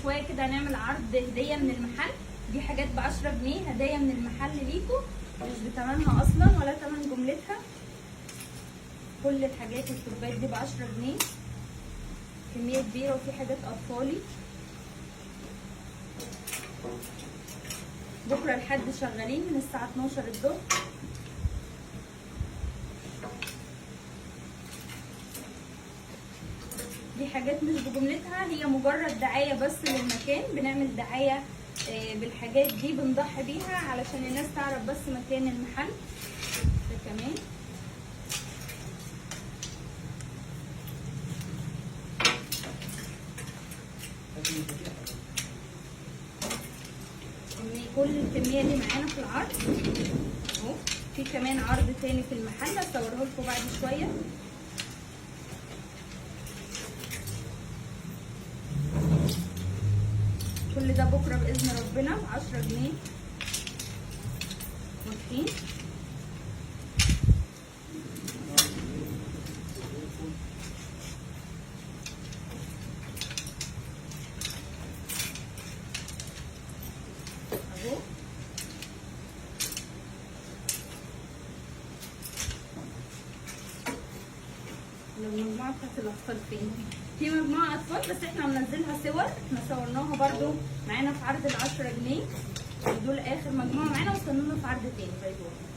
شويه كده هنعمل عرض هديه من المحل. دي حاجات ب10 جنيه هدايا من المحل ليكم، مش بتمنها اصلا ولا تمن جملتها. كل الحاجات الكوبايات دي ب10 جنيه، كميه كبيره، وفي حاجات اطفالي. بكره لحد شغالين من الساعه 12 الظهر. دي حاجات مش بجملتها، هي مجرد دعايه بس للمكان. بنعمل دعايه بالحاجات دي، بنضحي بيها علشان الناس تعرف بس مكان المحل. ده كمان كل الكميه دي معانا في العرض اهو. في كمان عرض تاني في المحل هصوره لكم بعد شويه. كل ده بكره باذن ربنا ب10 جنيه. واضحين؟ اهو. المجموعه بتاعت الاطفال فين؟ في مجموعه اطفال بس احنا هننزلها صور، احنا صورناها برده معانا في عرض ال10 جنيه. دول اخر مجموعه معانا، واستنونا في عرض تاني. باي باي.